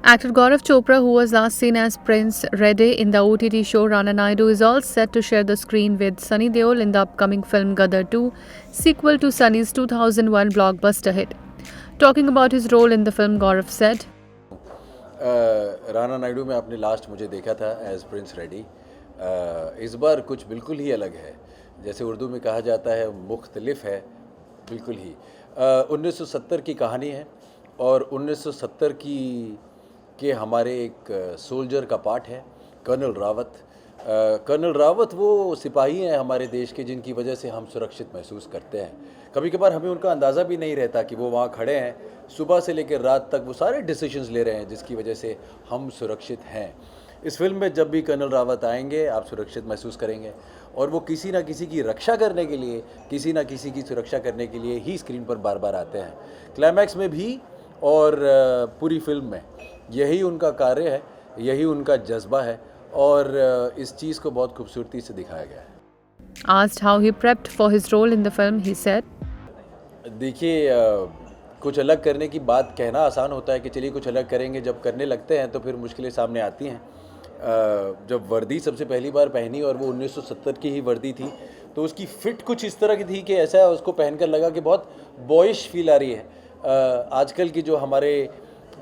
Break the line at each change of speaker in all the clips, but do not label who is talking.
Actor Gaurav Chopra, who was last seen as Prince Reddy in the OTT show Rana Naidu, is all set to share the screen with Sunny Deol in the upcoming film Gadar 2, sequel to Sunny's 2001 blockbuster hit. Talking about his role in the film, Gaurav said,
Rana Naidu में आपने last मुझे देखा था as Prince ready. इस बार कुछ बिल्कुल ही अलग है, जैसे उर्दू में कहा जाता है मुख्तलिफ है, बिल्कुल ही 1970 की कहानी है और 1970 के हमारे एक सोल्जर का पार्ट है कर्नल रावत। कर्नल रावत वो सिपाही हैं हमारे देश के जिनकी वजह से हम सुरक्षित महसूस करते हैं। कभी कभार हमें उनका अंदाज़ा भी नहीं रहता कि वो वहाँ खड़े हैं, सुबह से लेकर रात तक वो सारे डिसीजंस ले रहे हैं जिसकी वजह से हम सुरक्षित हैं। इस फिल्म में जब भी कर्नल रावत आएंगे आप सुरक्षित महसूस करेंगे और वो किसी ना किसी की रक्षा करने के लिए, किसी ना किसी की सुरक्षा करने के लिए ही स्क्रीन पर बार बार आते हैं। क्लाइमैक्स में भी और पूरी फिल्म में यही उनका कार्य है, यही उनका जज्बा है और इस चीज़ को बहुत खूबसूरती से दिखाया गया है।
asked how he prepped for his role in the film, he said,
देखिए कुछ अलग करने की बात कहना आसान होता है कि चलिए कुछ अलग करेंगे, जब करने लगते हैं तो फिर मुश्किलें सामने आती हैं। जब वर्दी सबसे पहली बार पहनी और वो 1970 की ही वर्दी थी तो उसकी फ़िट कुछ इस तरह की थी कि ऐसा उसको पहनकर लगा कि बहुत बॉयश फील आ रही है। आजकल की जो हमारे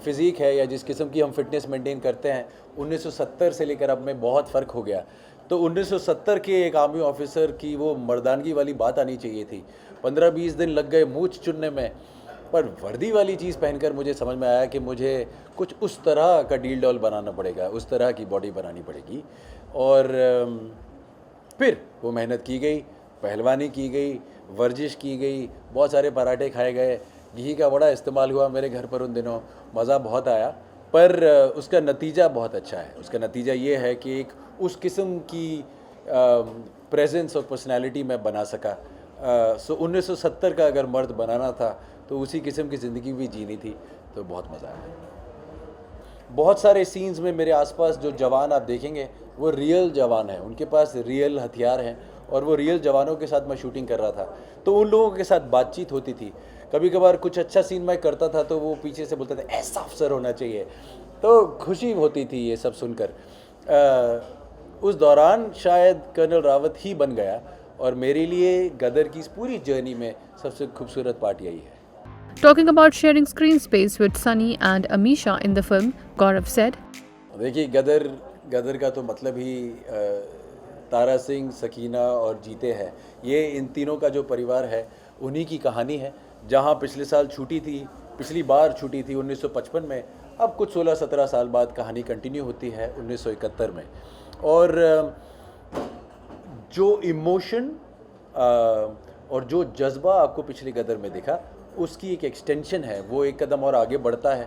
फ़िज़ीक है या जिस किस्म की हम फिटनेस मेंटेन करते हैं 1970 से लेकर अब में बहुत फ़र्क हो गया। तो 1970 के एक आर्मी ऑफिसर की वो मर्दानगी वाली बात आनी चाहिए थी। 15-20 दिन लग गए मूंछ चुनने में, पर वर्दी वाली चीज़ पहनकर मुझे समझ में आया कि मुझे कुछ उस तरह का डील डॉल बनाना पड़ेगा, उस तरह की बॉडी बनानी पड़ेगी। और फिर वो मेहनत की गई, पहलवानी की गई, वर्जिश की गई, बहुत सारे पराठे खाए गए, घी का बड़ा इस्तेमाल हुआ मेरे घर पर उन दिनों, मज़ा बहुत आया। पर उसका नतीजा बहुत अच्छा है। उसका नतीजा ये है कि एक उस किस्म की प्रेजेंस और पर्सनालिटी मैं बना सका। 1970 का अगर मर्द बनाना था तो उसी किस्म की ज़िंदगी भी जीनी थी, तो बहुत मज़ा आया। बहुत सारे सीन्स में मेरे आसपास जो जवान आप देखेंगे वो रियल जवान हैं, उनके पास रियल हथियार हैं और वो रियल जवानों के साथ मैं शूटिंग कर रहा था, तो उन लोगों के साथ बातचीत होती थी। कभी कभार कुछ अच्छा सीन मैं करता था तो वो पीछे से बोलते थे ऐसा अफसर होना चाहिए, तो खुशी होती थी ये सब सुनकर। उस दौरान शायद कर्नल रावत ही बन गया और मेरे लिए गदर की इस पूरी जर्नी में सबसे खूबसूरत पार्ट यही है।
talking about sharing screen space with Sunny and Amisha in the film, Gaurav said,
देखिए गदर का तो मतलब ही तारा सिंह, सकीना और जीते हैं। ये इन तीनों का जो परिवार है उन्हीं की कहानी है। जहाँ पिछले साल छूटी थी, पिछली बार छूटी थी 1955 में, अब कुछ 16-17 साल बाद कहानी कंटिन्यू होती है 1971 में। और जो इमोशन और जो जज्बा आपको पिछली गदर में दिखा उसकी एक एक्सटेंशन है, वो एक कदम और आगे बढ़ता है।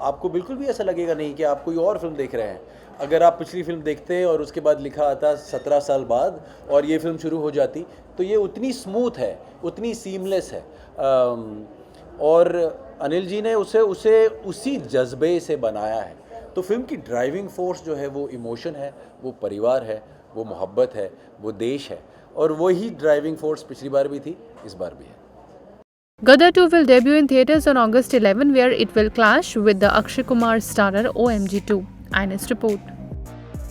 आपको बिल्कुल भी ऐसा लगेगा नहीं कि आप कोई और फिल्म देख रहे हैं। अगर आप पिछली फिल्म देखते और उसके बाद लिखा आता 17 साल बाद और ये फिल्म शुरू हो जाती तो ये उतनी स्मूथ है, उतनी सीमलेस है। और अनिल जी ने उसे उसी जज्बे से बनाया है। तो फिल्म की ड्राइविंग फोर्स जो है वो इमोशन है, वो परिवार है, वो मोहब्बत है, वो देश है और वही ड्राइविंग फोर्स पिछली बार भी थी, इस बार भी है।
Gadar 2 will debut in theatres on August 11, where it will clash with the Akshay Kumar starrer OMG 2. INS report.